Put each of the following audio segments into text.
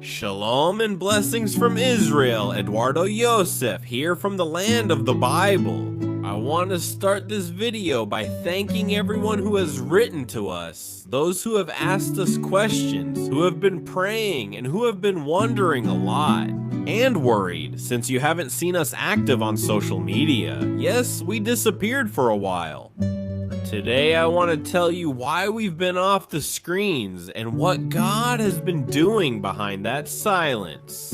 Shalom and blessings from Israel, Eduardo Yosef here from the land of the Bible. I want to start this video by thanking everyone who has written to us, those who have asked us questions, who have been praying, and who have been wondering a lot. And worried, since you haven't seen us active on social media. Yes, we disappeared for a while. Today I want to tell you why we've been off the screens and what God has been doing behind that silence.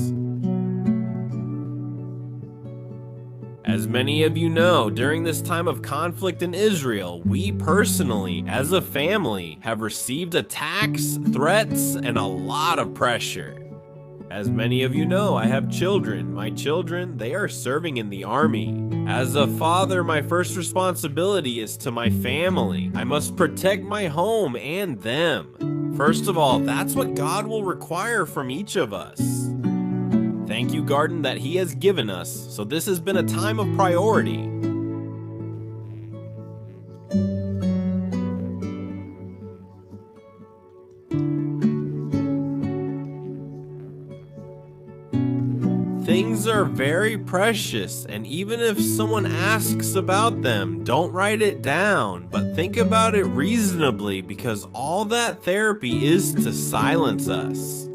As many of you know, during this time of conflict in Israel, we personally, as a family, have received attacks, threats, and a lot of pressure. As many of you know, I have children. My children, they are serving in the army. As a father, my first responsibility is to my family. I must protect my home and them. First of all, that's what God will require from each of us. Thank you, Garden, that He has given us, so this has been a time of priority. Things are very precious, and even if someone asks about them, don't write it down, but think about it reasonably, because all that therapy is to silence us.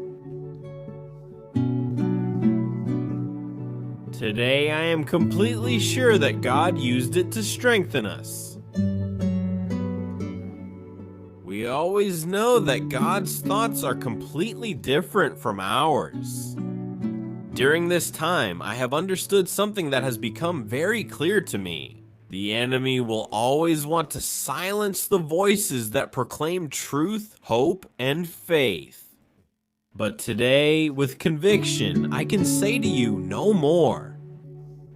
Today, I am completely sure that God used it to strengthen us. We always know that God's thoughts are completely different from ours. During this time, I have understood something that has become very clear to me. The enemy will always want to silence the voices that proclaim truth, hope, and faith. But today, with conviction, I can say to you no more.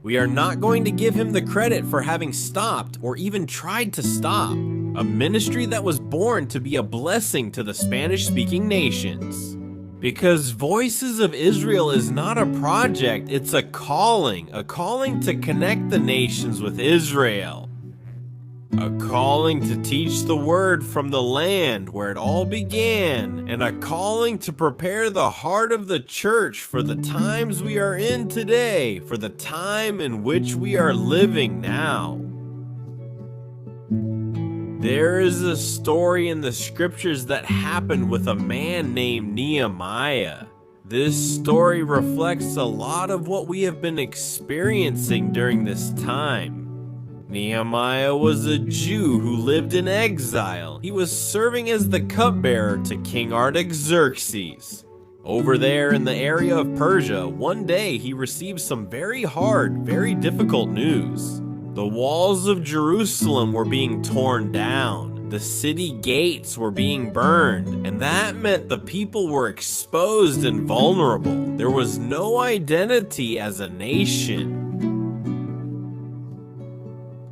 We are not going to give him the credit for having stopped or even tried to stop a ministry that was born to be a blessing to the Spanish-speaking nations. Because Voices of Israel is not a project, it's a calling to connect the nations with Israel. A calling to teach the word from the land where it all began, and a calling to prepare the heart of the church for the times we are in today, for the time in which we are living now. There is a story in the scriptures that happened with a man named Nehemiah. This story reflects a lot of what we have been experiencing during this time. Nehemiah was a Jew who lived in exile. He was serving as the cupbearer to King Artaxerxes. Over there in the area of Persia, one day he received some very hard, very difficult news. The walls of Jerusalem were being torn down. The city gates were being burned, and that meant the people were exposed and vulnerable. There was no identity as a nation.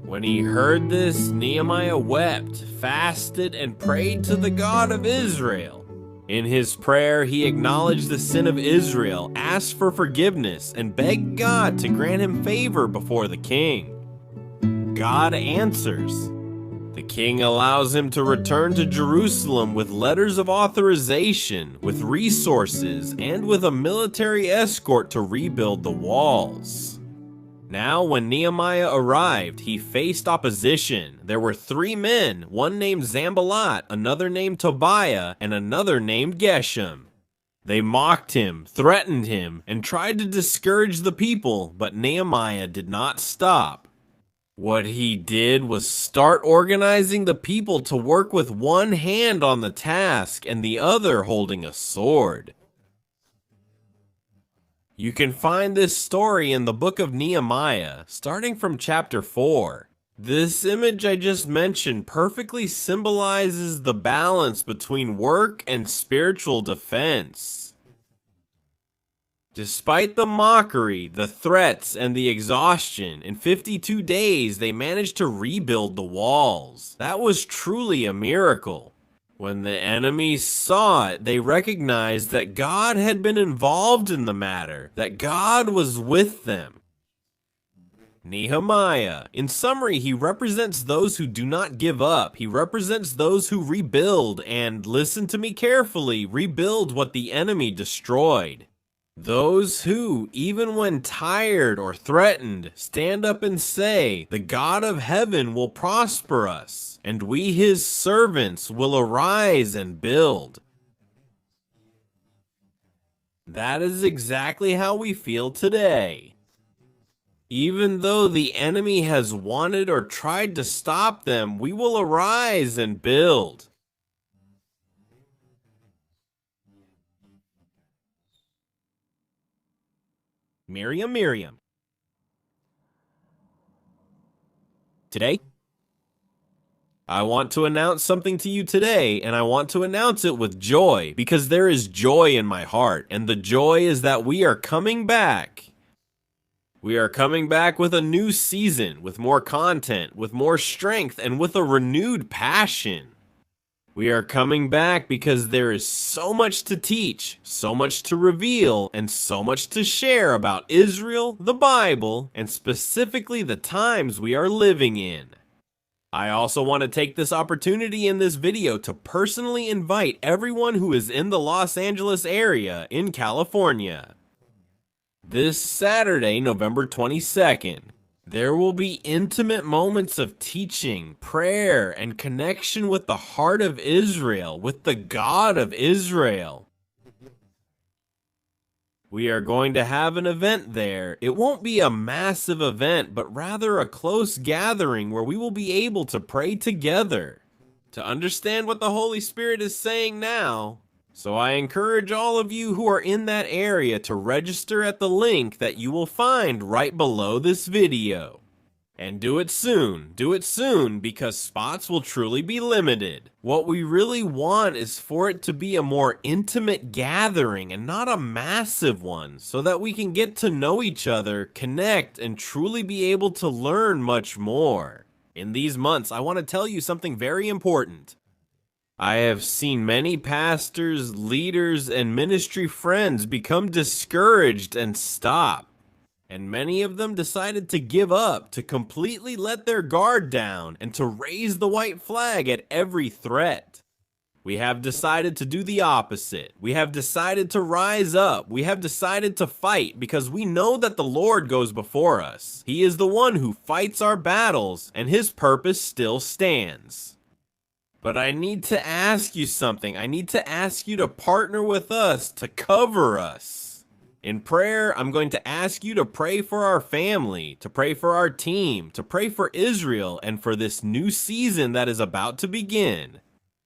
When he heard this, Nehemiah wept, fasted, and prayed to the God of Israel. In his prayer, he acknowledged the sin of Israel, asked for forgiveness, and begged God to grant him favor before the king. God answers. The king allows him to return to Jerusalem with letters of authorization, with resources, and with a military escort to rebuild the walls. Now, when Nehemiah arrived, he faced opposition. There were 3 men, one named Zambalat, another named Tobiah, and another named Geshem. They mocked him, threatened him, and tried to discourage the people, but Nehemiah did not stop. What he did was start organizing the people to work with one hand on the task and the other holding a sword. You can find this story in the book of Nehemiah, starting from chapter 4. This image I just mentioned perfectly symbolizes the balance between work and spiritual defense. Despite the mockery, the threats, and the exhaustion, in 52 days they managed to rebuild the walls. That was truly a miracle. When the enemy saw it, they recognized that God had been involved in the matter, that God was with them. Nehemiah. In summary, he represents those who do not give up. He represents those who rebuild and, listen to me carefully, rebuild what the enemy destroyed. Those who, even when tired or threatened, stand up and say, "The God of heaven will prosper us, and we his servants will arise and build." That is exactly how we feel today. Even though the enemy has wanted or tried to stop them, we will arise and build. Miriam. Today, I want to announce something to you today, and I want to announce it with joy, because there is joy in my heart, and the joy is that we are coming back. We are coming back with a new season, with more content, with more strength, and with a renewed passion. We are coming back because there is so much to teach, so much to reveal, and so much to share about Israel, the Bible, and specifically the times we are living in. I also want to take this opportunity in this video to personally invite everyone who is in the Los Angeles area in California. This Saturday, November 22nd, there will be intimate moments of teaching, prayer, and connection with the heart of Israel, with the God of Israel. We are going to have an event there. It won't be a massive event, but rather a close gathering where we will be able to pray together, to understand what the Holy Spirit is saying now. So I encourage all of you who are in that area to register at the link that you will find right below this video. And do it soon because spots will truly be limited. What we really want is for it to be a more intimate gathering and not a massive one, so that we can get to know each other, connect, and truly be able to learn much more. In these months, I want to tell you something very important. I have seen many pastors, leaders, and ministry friends become discouraged and stop. And many of them decided to give up, to completely let their guard down, and to raise the white flag at every threat. We have decided to do the opposite. We have decided to rise up. We have decided to fight because we know that the Lord goes before us. He is the one who fights our battles, and his purpose still stands. But I need to ask you something. I need to ask you to partner with us, to cover us. In prayer, I'm going to ask you to pray for our family, to pray for our team, to pray for Israel, and for this new season that is about to begin.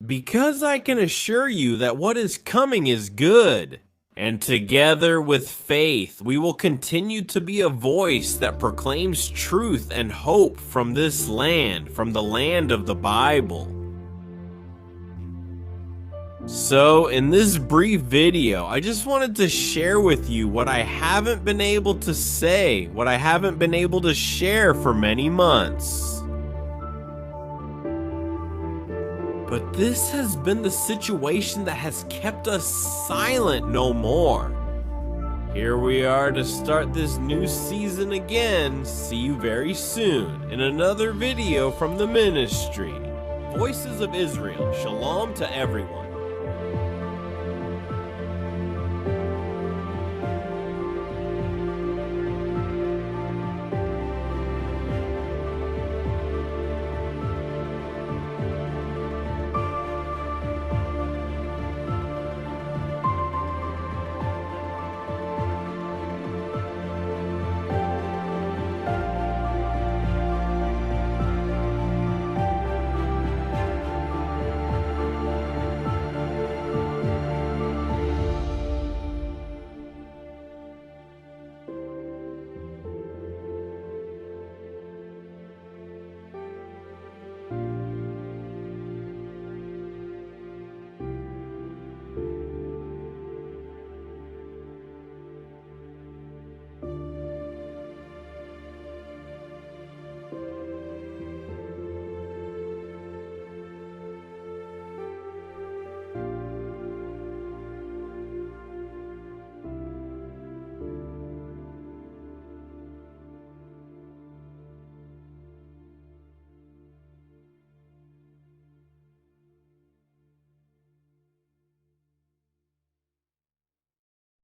Because I can assure you that what is coming is good. And together with faith, we will continue to be a voice that proclaims truth and hope from this land, from the land of the Bible. So, in this brief video, I just wanted to share with you what I haven't been able to say, what I haven't been able to share for many months. But this has been the situation that has kept us silent no more. Here we are to start this new season again. See you very soon in another video from the ministry. Voices of Israel, shalom to everyone.